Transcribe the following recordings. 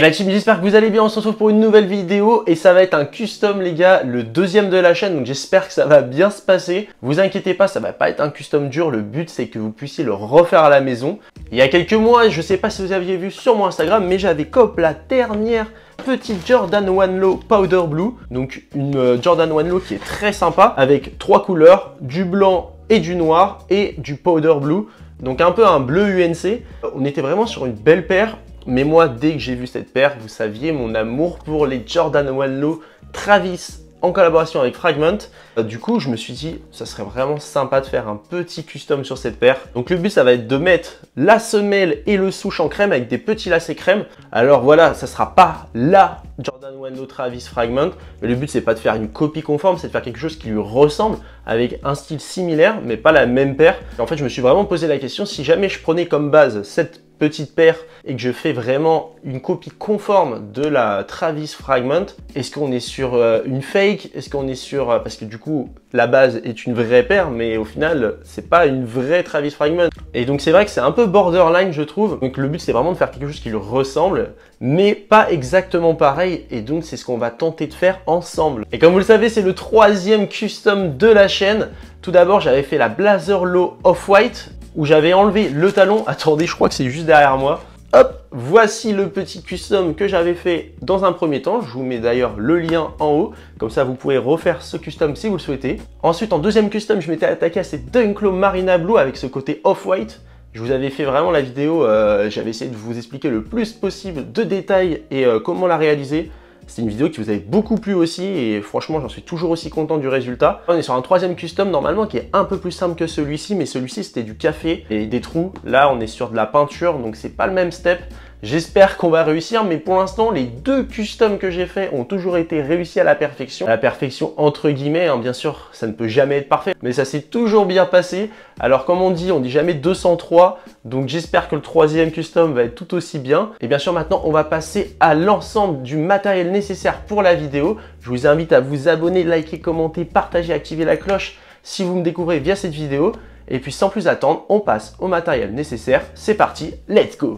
Hey la team, j'espère que vous allez bien, on se retrouve pour une nouvelle vidéo et ça va être un custom les gars, le deuxième de la chaîne, donc j'espère que ça va bien se passer. Vous inquiétez pas, ça va pas être un custom dur, le but c'est que vous puissiez le refaire à la maison. Il y a quelques mois, je sais pas si vous aviez vu sur mon Instagram, mais j'avais cop la dernière petite Jordan 1 Low Powder Blue, donc une Jordan 1 Low qui est très sympa avec trois couleurs, du blanc et du noir et du Powder Blue, donc un peu un bleu UNC. On était vraiment sur une belle paire. Mais moi, dès que j'ai vu cette paire, vous saviez mon amour pour les Jordan 1 Low Travis en collaboration avec Fragment. Du coup, je me suis dit, ça serait vraiment sympa de faire un petit custom sur cette paire. Donc le but, ça va être de mettre la semelle et le souche en crème avec des petits lacets crème. Alors voilà, ça sera pas la Jordan 1 Low Travis Fragment, mais le but, c'est pas de faire une copie conforme, c'est de faire quelque chose qui lui ressemble avec un style similaire, mais pas la même paire. Et en fait, je me suis vraiment posé la question, si jamais je prenais comme base cette petite paire et que je fais vraiment une copie conforme de la Travis Fragment, est-ce qu'on est sur une fake? Est-ce qu'on est sur... parce que du coup, la base est une vraie paire, mais au final, c'est pas une vraie Travis Fragment. Et donc, c'est vrai que c'est un peu borderline, je trouve. Donc, le but, c'est vraiment de faire quelque chose qui lui ressemble, mais pas exactement pareil. Et donc, c'est ce qu'on va tenter de faire ensemble. Et comme vous le savez, c'est le troisième custom de la chaîne. Tout d'abord, j'avais fait la Blazer Low Off-White, où j'avais enlevé le talon. Attendez, je crois que c'est juste derrière moi. Hop, voici le petit custom que j'avais fait dans un premier temps. Je vous mets d'ailleurs le lien en haut. Comme ça, vous pourrez refaire ce custom si vous le souhaitez. Ensuite, en deuxième custom, je m'étais attaqué à cette Dunk Low Marina Blue avec ce côté off-white. Je vous avais fait vraiment la vidéo. J'avais essayé de vous expliquer le plus possible de détails et comment la réaliser. C'est une vidéo qui vous avait beaucoup plu aussi et franchement, j'en suis toujours aussi content du résultat. On est sur un troisième custom normalement qui est un peu plus simple que celui-ci, mais celui-ci c'était du café et des trous. Là, on est sur de la peinture, donc c'est pas le même step. J'espère qu'on va réussir, mais pour l'instant, les deux customs que j'ai faits ont toujours été réussis à la perfection. À la perfection entre guillemets, hein, bien sûr, ça ne peut jamais être parfait, mais ça s'est toujours bien passé. Alors comme on dit jamais 203, donc j'espère que le troisième custom va être tout aussi bien. Et bien sûr, maintenant, on va passer à l'ensemble du matériel nécessaire pour la vidéo. Je vous invite à vous abonner, liker, commenter, partager, activer la cloche si vous me découvrez via cette vidéo. Et puis sans plus attendre, on passe au matériel nécessaire. C'est parti, let's go!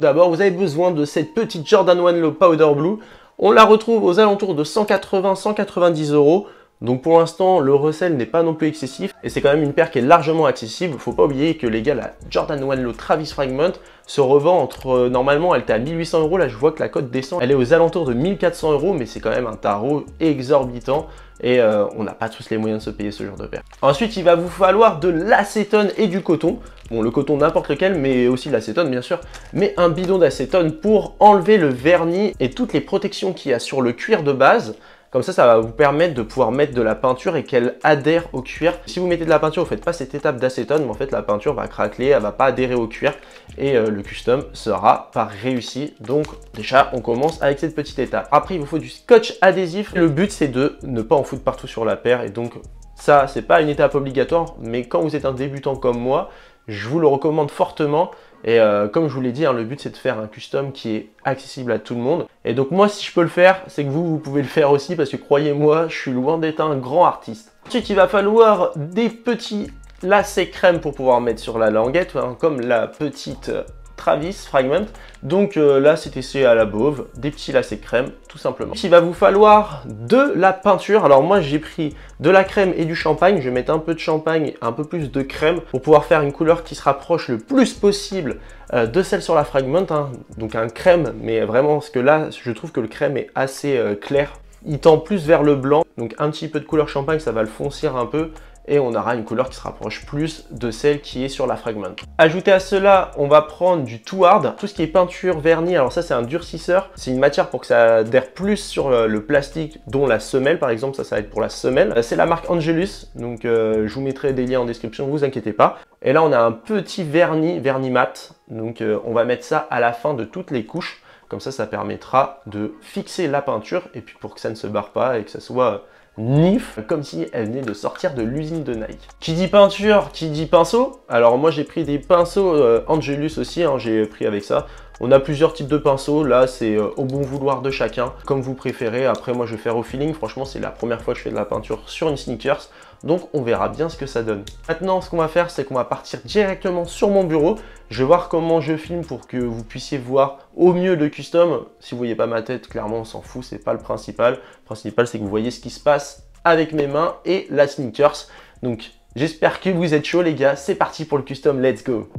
D'abord, vous avez besoin de cette petite Jordan 1 Low Powder Blue. On la retrouve aux alentours de 180-190 €. Donc pour l'instant, le resell n'est pas non plus excessif. Et c'est quand même une paire qui est largement accessible. Il ne faut pas oublier que les gars, la Jordan 1 Low Travis Fragment se revend entre... normalement, elle était à 1800 €. Là, je vois que la cote descend. Elle est aux alentours de 1400 €. Mais c'est quand même un tarot exorbitant. Et on n'a pas tous les moyens de se payer ce genre de paire. Ensuite, il va vous falloir de l'acétone et du coton. Bon, le coton n'importe lequel, mais aussi l'acétone bien sûr. Mais un bidon d'acétone pour enlever le vernis et toutes les protections qu'il y a sur le cuir de base. Comme ça va vous permettre de pouvoir mettre de la peinture et qu'elle adhère au cuir. Si vous mettez de la peinture, vous ne faites pas cette étape d'acétone, mais en fait la peinture va craqueler, elle ne va pas adhérer au cuir et le custom sera pas réussi. Donc déjà, on commence avec cette petite étape. Après, il vous faut du scotch adhésif. Le but, c'est de ne pas en foutre partout sur la paire et donc ça, c'est pas une étape obligatoire, mais quand vous êtes un débutant comme moi, je vous le recommande fortement. Et comme je vous l'ai dit, hein, le but c'est de faire un custom qui est accessible à tout le monde. Et donc moi, si je peux le faire, c'est que vous pouvez le faire aussi parce que croyez-moi, je suis loin d'être un grand artiste. Ensuite, il va falloir des petits lacets crème pour pouvoir mettre sur la languette, hein, comme la petite Travis Fragment. Donc là, c'est essayé à la Bove, des petits lacets crème, tout simplement. Il va vous falloir de la peinture. Alors moi, j'ai pris de la crème et du champagne. Je vais mettre un peu de champagne, un peu plus de crème pour pouvoir faire une couleur qui se rapproche le plus possible de celle sur la Fragment. Hein. Donc un crème, mais vraiment, parce que là, je trouve que le crème est assez clair. Il tend plus vers le blanc. Donc un petit peu de couleur champagne, ça va le foncir un peu. Et on aura une couleur qui se rapproche plus de celle qui est sur la Fragment. Ajouté à cela, on va prendre du Too Hard, tout ce qui est peinture, vernis. Alors ça, c'est un durcisseur. C'est une matière pour que ça adhère plus sur le plastique, dont la semelle, par exemple. Ça va être pour la semelle. C'est la marque Angelus, donc je vous mettrai des liens en description, ne vous inquiétez pas. Et là, on a un petit vernis mat. Donc on va mettre ça à la fin de toutes les couches. Comme ça permettra de fixer la peinture et puis pour que ça ne se barre pas et que ça soit nif, comme si elle venait de sortir de l'usine de Nike. Qui dit peinture, qui dit pinceau. Alors moi j'ai pris des pinceaux Angelus aussi, hein, j'ai pris avec ça. On a plusieurs types de pinceaux, là c'est au bon vouloir de chacun, comme vous préférez. Après moi je vais faire au feeling, franchement c'est la première fois que je fais de la peinture sur une sneakers, donc on verra bien ce que ça donne. Maintenant ce qu'on va faire, c'est qu'on va partir directement sur mon bureau. Je vais voir comment je filme pour que vous puissiez voir au mieux le custom. Si vous voyez pas ma tête, clairement on s'en fout, c'est pas le principal. Le principal c'est que vous voyez ce qui se passe avec mes mains et la sneakers. Donc j'espère que vous êtes chauds les gars, c'est parti pour le custom, let's go!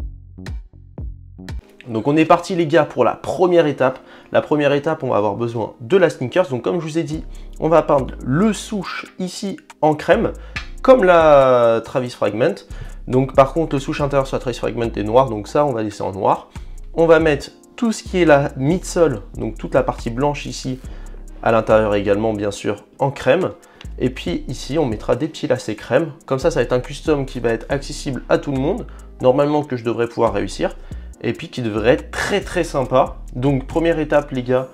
Donc on est parti les gars pour la première étape. La première étape, on va avoir besoin de la sneakers. Donc comme je vous ai dit, on va peindre le souche ici en crème, comme la Travis Fragment. Donc par contre, le souche intérieur sur la Travis Fragment est noir, donc ça on va laisser en noir. On va mettre tout ce qui est la midsole, donc toute la partie blanche ici, à l'intérieur également bien sûr en crème. Et puis ici, on mettra des petits lacets crème. Comme ça va être un custom qui va être accessible à tout le monde. Normalement que je devrais pouvoir réussir. Et puis qui devrait être très très sympa. Donc première étape les gars,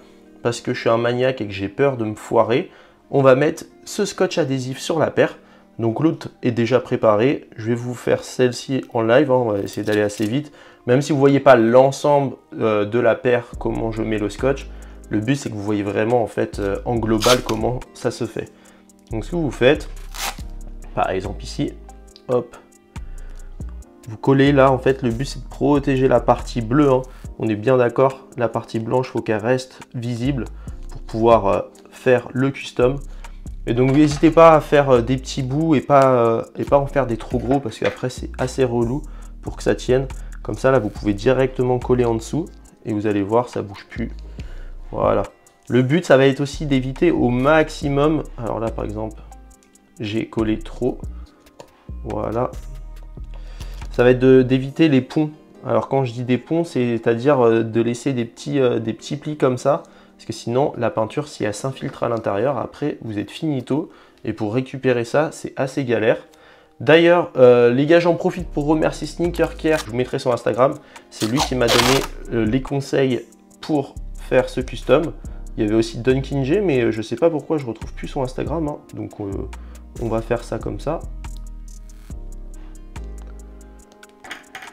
parce que je suis un maniaque et que j'ai peur de me foirer, on va mettre ce scotch adhésif sur la paire. Donc l'autre est déjà préparé, je vais vous faire celle-ci en live, hein. On va essayer d'aller assez vite. Même si vous ne voyez pas l'ensemble de la paire, comment je mets le scotch, le but c'est que vous voyez vraiment en fait en global comment ça se fait. Donc ce que vous faites, par exemple ici, hop, vous collez là, en fait, le but c'est de protéger la partie bleue, hein. On est bien d'accord, la partie blanche, il faut qu'elle reste visible pour pouvoir faire le custom. Et donc n'hésitez pas à faire des petits bouts et pas en faire des trop gros parce qu'après c'est assez relou pour que ça tienne. Comme ça, là, vous pouvez directement coller en dessous et vous allez voir, ça bouge plus. Voilà. Le but, ça va être aussi d'éviter au maximum. Alors là, par exemple, j'ai collé trop. Voilà. Ça va être d'éviter les ponts. Alors quand je dis des ponts, c'est-à-dire de laisser des petits plis comme ça. Parce que sinon, la peinture, si elle s'infiltre à l'intérieur, après, vous êtes finito. Et pour récupérer ça, c'est assez galère. D'ailleurs, les gars, j'en profite pour remercier Sneaker Care. Je vous mettrai son Instagram. C'est lui qui m'a donné les conseils pour faire ce custom. Il y avait aussi Dunkin G, mais je ne sais pas pourquoi je ne retrouve plus son Instagram. Hein. Donc, on va faire ça comme ça.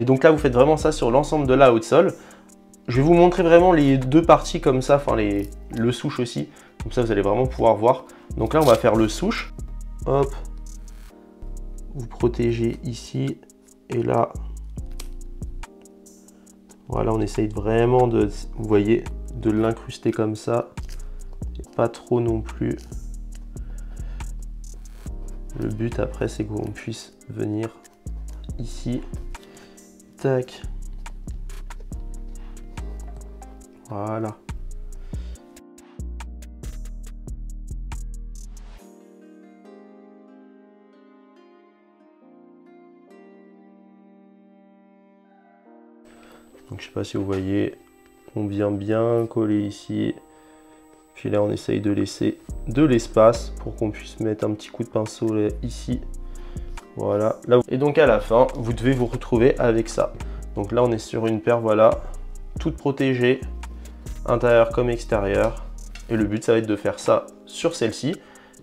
Et donc là, vous faites vraiment ça sur l'ensemble de la outsole. Je vais vous montrer vraiment les deux parties comme ça, enfin le souche aussi. Comme ça, vous allez vraiment pouvoir voir. Donc là, on va faire le souche. Hop. Vous protégez ici et là. Voilà, on essaye vraiment de, vous voyez, de l'incruster comme ça. Et pas trop non plus. Le but après, c'est qu'on puisse venir ici. Tac. Voilà. Donc je sais pas si vous voyez, on vient bien coller ici. Puis là on essaye de laisser de l'espace pour qu'on puisse mettre un petit coup de pinceau là, ici. Voilà. Là, et donc à la fin, vous devez vous retrouver avec ça. Donc là on est sur une paire, voilà, toute protégée, intérieur comme extérieur. Et le but ça va être de faire ça sur celle-ci.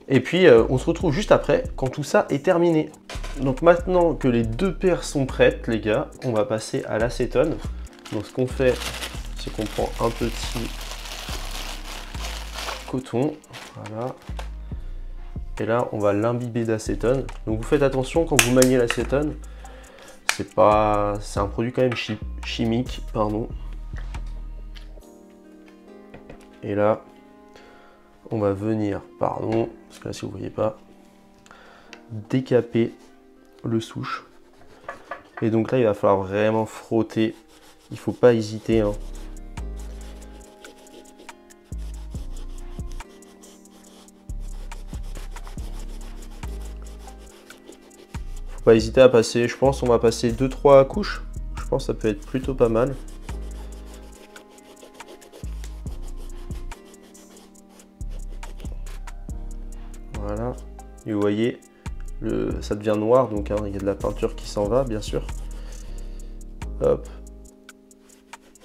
Et puis on se retrouve juste après quand tout ça est terminé. Donc maintenant que les deux paires sont prêtes les gars, on va passer à l'acétone. Donc ce qu'on fait, c'est qu'on prend un petit coton, voilà. Et là, on va l'imbiber d'acétone. Donc vous faites attention quand vous maniez l'acétone. C'est un produit quand même chimique, pardon. Et là, on va venir, pardon, parce que là si vous voyez pas, décaper le souche. Et donc là, il va falloir vraiment frotter. Il faut pas hésiter, hein. Faut pas hésiter à passer, je pense on va passer 2-3 couches. Je pense que ça peut être plutôt pas mal. Voilà. Et vous voyez, ça devient noir, donc hein, il y a de la peinture qui s'en va, bien sûr. Hop.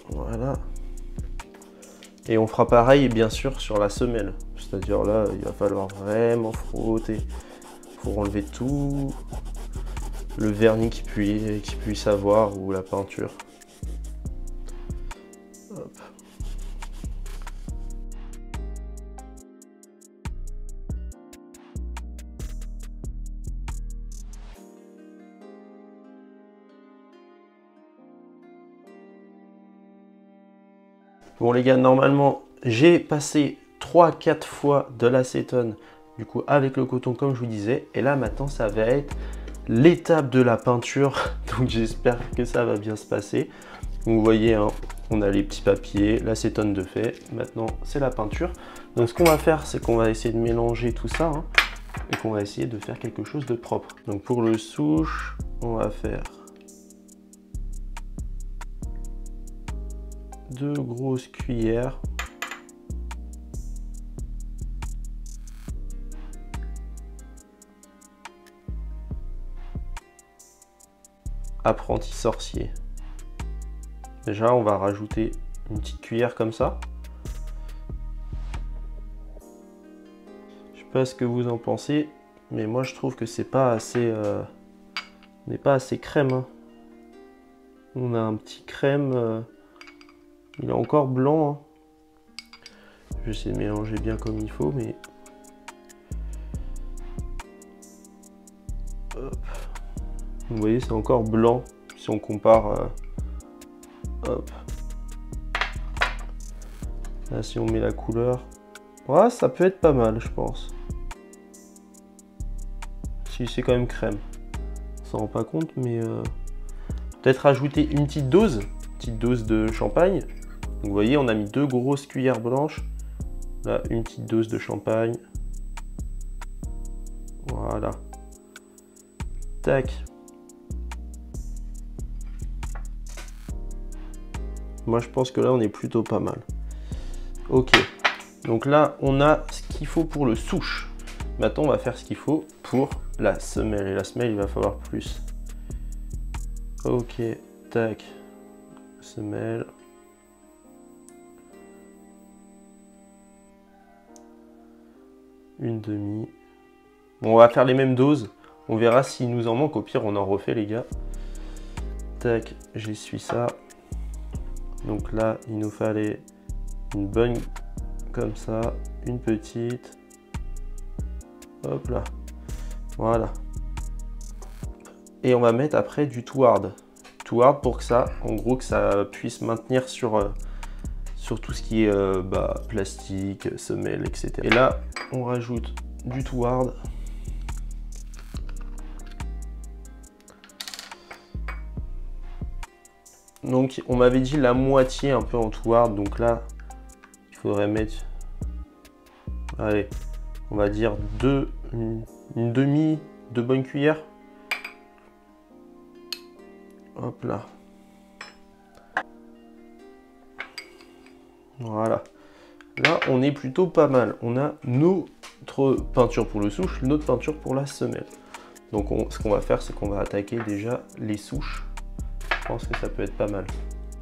Voilà. Et on fera pareil, bien sûr, sur la semelle. C'est-à-dire là, il va falloir vraiment frotter pour enlever tout le vernis qui puisse avoir ou la peinture. Hop. Bon les gars, normalement, j'ai passé 3-4 fois de l'acétone, du coup avec le coton comme je vous disais. Et là maintenant, ça va être l'étape de la peinture. Donc j'espère que ça va bien se passer. Donc, vous voyez, hein, on a les petits papiers, l'acétone de fait. Maintenant, c'est la peinture. Donc ce qu'on va faire, c'est qu'on va essayer de mélanger tout ça, hein, et qu'on va essayer de faire quelque chose de propre. Donc pour le souche, on va faire 2 grosses cuillères. Apprenti sorcier. Déjà, on va rajouter une petite cuillère comme ça. Je sais pas ce que vous en pensez, mais moi je trouve que c'est pas assez, n'est pas assez crème. Hein. On a un petit crème, il est encore blanc. Hein. Je vais essayer de mélanger bien comme il faut, mais hop. Vous voyez, c'est encore blanc si on compare. Hop. Là, si on met la couleur, ouais, ça peut être pas mal, je pense. Si c'est quand même crème, on s'en rend pas compte, mais peut-être rajouter une petite dose de champagne. Donc, vous voyez, on a mis 2 grosses cuillères blanches. Là, une petite dose de champagne. Voilà. Tac. Moi, je pense que là, on est plutôt pas mal. Ok. Donc là, on a ce qu'il faut pour le souche. Maintenant, on va faire ce qu'il faut pour la semelle. Et la semelle, il va falloir plus. Ok. Tac. Semelle. Une demi. Bon, on va faire les mêmes doses. On verra s'il nous en manque. Au pire, on en refait, les gars. Tac. J'essuie ça. Donc là, il nous fallait une bonne comme ça, une petite. Hop là. Voilà. Et on va mettre après du Toward. Toward pour que ça, en gros, que ça puisse maintenir sur tout ce qui est plastique, semelle, etc. Et là, on rajoute du Toward. Donc on m'avait dit la moitié un peu en Toward, donc là il faudrait mettre, allez, on va dire une demi de bonne cuillère. Hop là. Voilà. Là on est plutôt pas mal. On a notre peinture pour le souche, notre peinture pour la semelle. Donc ce qu'on va faire, c'est qu'on va attaquer déjà les souches. Je pense que ça peut être pas mal.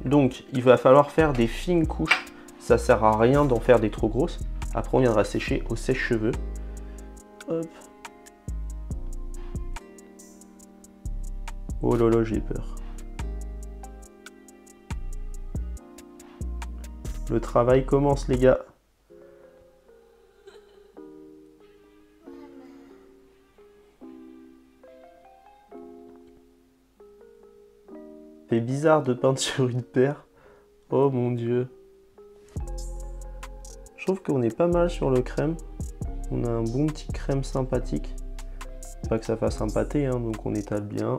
Donc, il va falloir faire des fines couches. Ça sert à rien d'en faire des trop grosses. Après, on viendra sécher au sèche-cheveux. Hop. Oh là là, j'ai peur. Le travail commence, les gars. C'est bizarre de peindre sur une paire. Oh mon dieu. Je trouve qu'on est pas mal sur le crème. On a un bon petit crème sympathique. Pas que ça fasse un pâté, hein, donc on étale bien.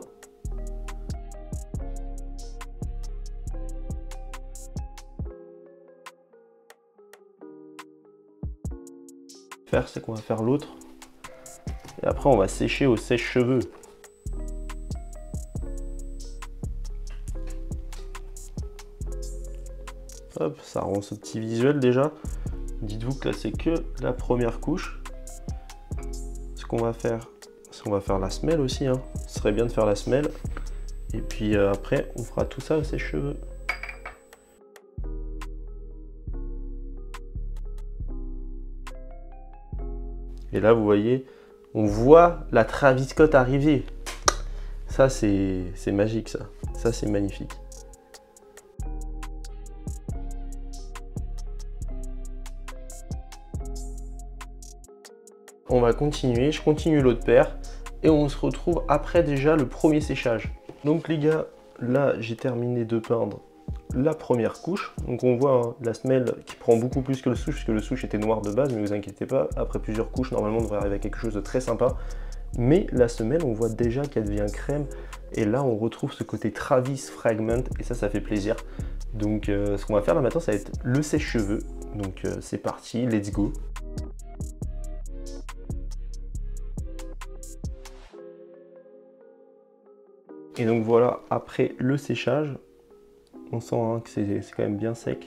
Faire, c'est qu'on va faire l'autre. Et après, on va sécher au sèche-cheveux. Hop, ça rend ce petit visuel déjà. Dites-vous que là c'est que la première couche. Ce qu'on va faire, c'est qu'on va faire la semelle aussi. Hein. Ce serait bien de faire la semelle. Et puis après, on fera tout ça à ses cheveux. Et là, vous voyez, on voit la Travis Scott arriver. Ça, c'est magique, ça. Ça, c'est magnifique. On va continuer, je continue l'autre paire et on se retrouve après déjà le premier séchage. Donc les gars, là j'ai terminé de peindre la première couche. Donc on voit hein, la semelle qui prend beaucoup plus que le souche, puisque le souche était noir de base, mais vous inquiétez pas, après plusieurs couches, normalement on devrait arriver à quelque chose de très sympa. Mais la semelle, on voit déjà qu'elle devient crème, et là on retrouve ce côté Travis Fragment, et ça fait plaisir. Donc ce qu'on va faire là maintenant, ça va être le sèche-cheveux. Donc c'est parti, let's go. Et donc voilà, après le séchage, on sent hein, que c'est quand même bien sec.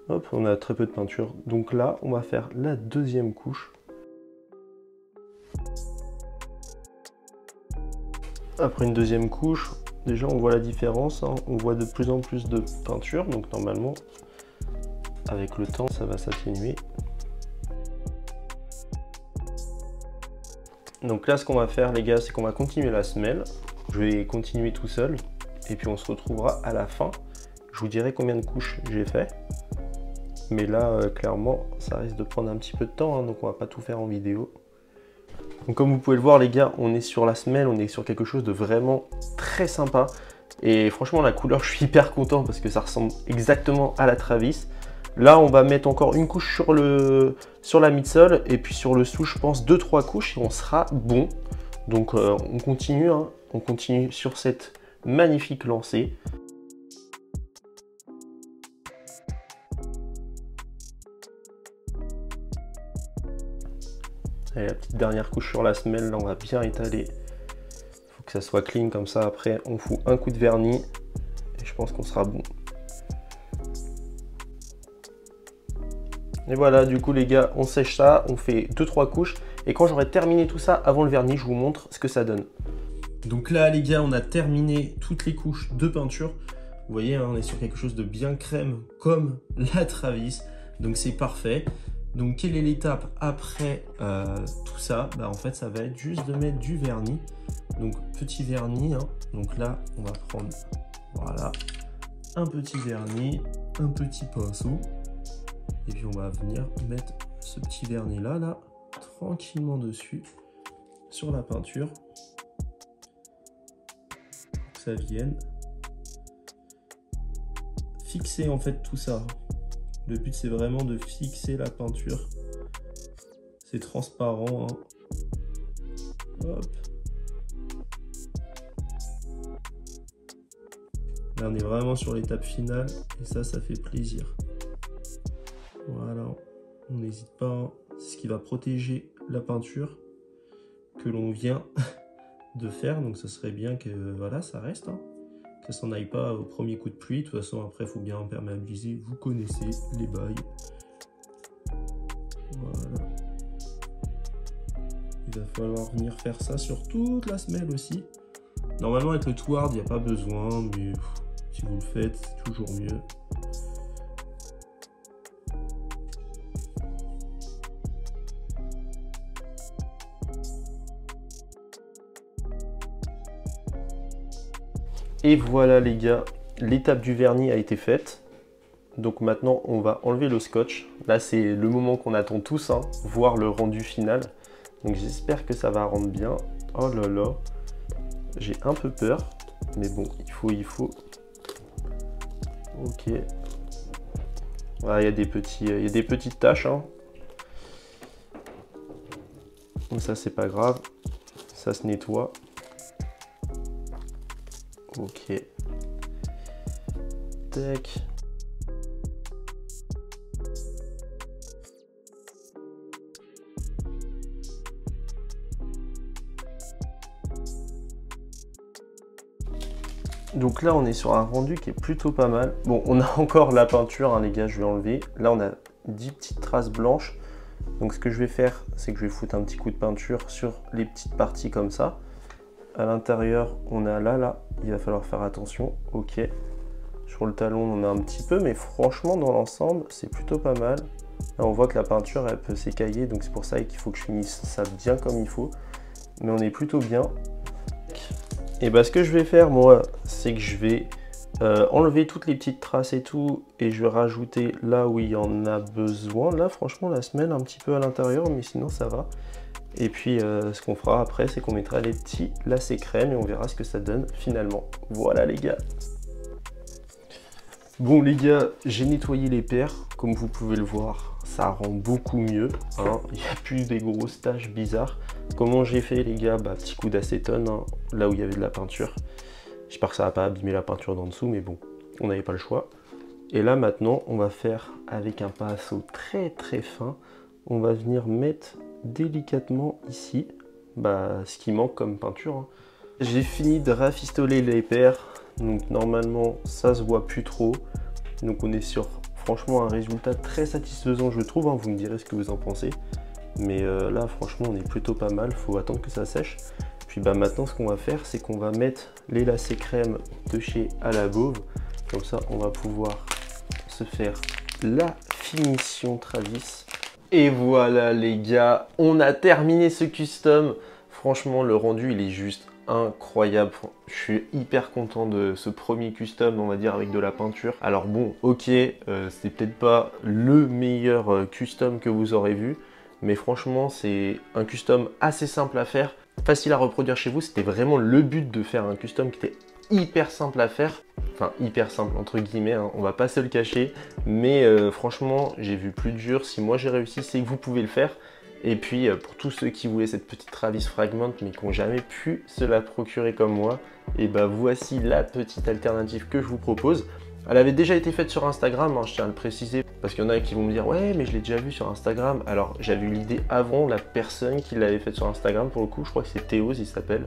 Hop, on a très peu de peinture. Donc là, on va faire la deuxième couche. Après une deuxième couche, déjà on voit la différence. Hein, on voit de plus en plus de peinture. Donc normalement, avec le temps, ça va s'atténuer. Donc là, ce qu'on va faire, les gars, c'est qu'on va continuer la semelle. Je vais continuer tout seul et puis on se retrouvera à la fin. Je vous dirai combien de couches j'ai fait. Mais là, clairement, ça risque de prendre un petit peu de temps, hein, donc on va pas tout faire en vidéo. Donc comme vous pouvez le voir, les gars, on est sur la semelle, on est sur quelque chose de vraiment très sympa. Et franchement, la couleur, je suis hyper content parce que ça ressemble exactement à la Travis. Là, on va mettre encore une couche sur la midsole et puis sur le sous, je pense 2-3 couches et on sera bon. Donc on continue, hein. On continue sur cette magnifique lancée. Allez, la petite dernière couche sur la semelle, là on va bien étaler. Il faut que ça soit clean comme ça, après on fout un coup de vernis et je pense qu'on sera bon. Et voilà, du coup les gars, on sèche ça, on fait 2-3 couches et quand j'aurai terminé tout ça avant le vernis, je vous montre ce que ça donne. Donc là les gars, on a terminé toutes les couches de peinture. Vous voyez, hein, on est sur quelque chose de bien crème comme la Travis. Donc c'est parfait. Donc quelle est l'étape après tout ça? Bah, en fait ça va être juste de mettre du vernis. Donc petit vernis, hein. Donc là on va prendre voilà, un petit vernis, un petit pinceau. Et puis on va venir mettre ce petit vernis là, tranquillement dessus, sur la peinture. Ça vienne fixer en fait tout ça. Le but c'est vraiment de fixer la peinture. C'est transparent. Hein. Hop. Là on est vraiment sur l'étape finale et ça fait plaisir. Voilà, on n'hésite pas. Hein. C'est ce qui va protéger la peinture que l'on vient de faire, donc ce serait bien que voilà, ça reste, hein, que ça s'en aille pas au premier coup de pluie. De toute façon après il faut bien imperméabiliser, vous connaissez les bails. Voilà, il va falloir venir faire ça sur toute la semelle aussi. Normalement avec le tout hard il n'y a pas besoin, mais si vous le faites c'est toujours mieux. Et voilà les gars, l'étape du vernis a été faite. Donc maintenant on va enlever le scotch. Là c'est le moment qu'on attend tous, hein, voir le rendu final. Donc j'espère que ça va rendre bien. Oh là là, j'ai un peu peur. Mais bon, il faut. Ok. Voilà, il y a des petites taches. Hein. Donc ça c'est pas grave. Ça se nettoie. Ok. Tac. Donc là on est sur un rendu qui est plutôt pas mal. Bon, on a encore la peinture, hein, les gars, je vais enlever. Là on a 10 petites traces blanches. Donc ce que je vais faire, c'est que je vais foutre un petit coup de peinture sur les petites parties comme ça. À l'intérieur, on a là, il va falloir faire attention. Ok. Sur le talon, on en a un petit peu, mais franchement, dans l'ensemble, c'est plutôt pas mal. Là, on voit que la peinture, elle peut s'écailler, donc c'est pour ça qu'il faut que je finisse ça bien comme il faut. Mais on est plutôt bien. Et bah, ce que je vais faire, moi, c'est que je vais enlever toutes les petites traces et tout, et je vais rajouter là où il y en a besoin. Là, franchement, la semelle un petit peu à l'intérieur, mais sinon, ça va. Et puis ce qu'on fera après, c'est qu'on mettra les petits lacets crème et on verra ce que ça donne finalement. Voilà les gars. Bon les gars, j'ai nettoyé les paires, comme vous pouvez le voir, ça rend beaucoup mieux, hein. Il n'y a plus des grosses taches bizarres. Comment j'ai fait les gars? Bah petit coup d'acétone, hein, là où il y avait de la peinture. J'espère que ça va pas abîmer la peinture d'en dessous, mais bon, on n'avait pas le choix. Et là maintenant, on va faire avec un pinceau très très fin, on va venir mettre délicatement ici, bah ce qui manque comme peinture, hein. J'ai fini de rafistoler les paires. Donc normalement ça se voit plus trop, donc on est sur franchement un résultat très satisfaisant je trouve, hein. Vous me direz ce que vous en pensez, mais là franchement on est plutôt pas mal, faut attendre que ça sèche. Puis bah maintenant ce qu'on va faire c'est qu'on va mettre les lacets crème de chez À la Bauve, comme ça on va pouvoir se faire la finition Travis. Et voilà les gars, on a terminé ce custom. Franchement le rendu il est juste incroyable, je suis hyper content de ce premier custom, on va dire, avec de la peinture. Alors bon, ok, c'est peut-être pas le meilleur custom que vous aurez vu, mais franchement c'est un custom assez simple à faire, facile à reproduire chez vous. C'était vraiment le but de faire un custom qui était hyper simple à faire, enfin hyper simple entre guillemets, hein, on va pas se le cacher, mais franchement j'ai vu plus dur. Si moi j'ai réussi, c'est que vous pouvez le faire. Et puis pour tous ceux qui voulaient cette petite Travis Fragment mais qui n'ont jamais pu se la procurer comme moi, et bah voici la petite alternative que je vous propose. Elle avait déjà été faite sur Instagram, hein, je tiens à le préciser, parce qu'il y en a qui vont me dire ouais mais je l'ai déjà vu sur Instagram. Alors j'avais eu l'idée avant la personne qui l'avait faite sur Instagram, pour le coup je crois que c'est Théos il s'appelle,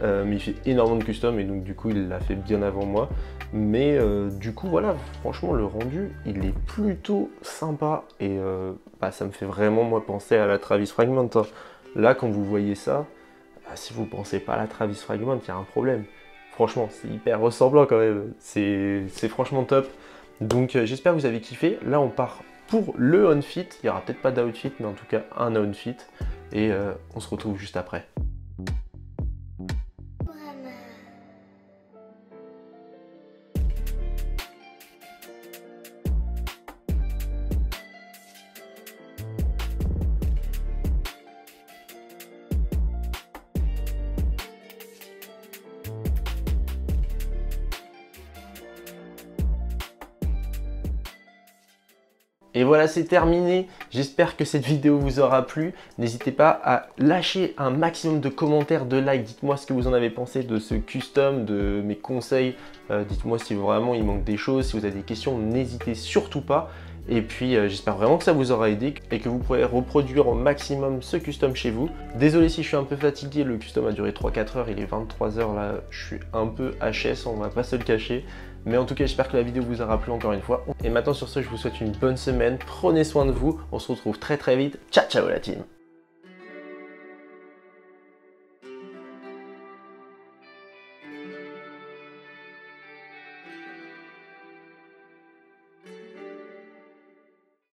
mais il fait énormément de custom et donc du coup il l'a fait bien avant moi. Mais du coup voilà, franchement le rendu il est plutôt sympa et bah, ça me fait vraiment moi penser à la Travis Fragment, hein. Là quand vous voyez ça, si vous pensez pas à la Travis Fragment, il y a un problème. Franchement, c'est hyper ressemblant quand même. C'est franchement top. Donc j'espère que vous avez kiffé. Là, on part pour le on-fit. Il n'y aura peut-être pas d'outfit, mais en tout cas un on-fit. Et on se retrouve juste après. Et voilà, c'est terminé. J'espère que cette vidéo vous aura plu. N'hésitez pas à lâcher un maximum de commentaires, de likes. Dites-moi ce que vous en avez pensé de ce custom, de mes conseils. Dites-moi si vraiment il manque des choses, si vous avez des questions, n'hésitez surtout pas. Et puis j'espère vraiment que ça vous aura aidé et que vous pourrez reproduire au maximum ce custom chez vous. Désolé si je suis un peu fatigué, le custom a duré 3-4 heures, il est 23 h là, je suis un peu HS, on va pas se le cacher. Mais en tout cas, j'espère que la vidéo vous aura plu encore une fois. Et maintenant sur ce, je vous souhaite une bonne semaine, prenez soin de vous, on se retrouve très vite. Ciao ciao la team!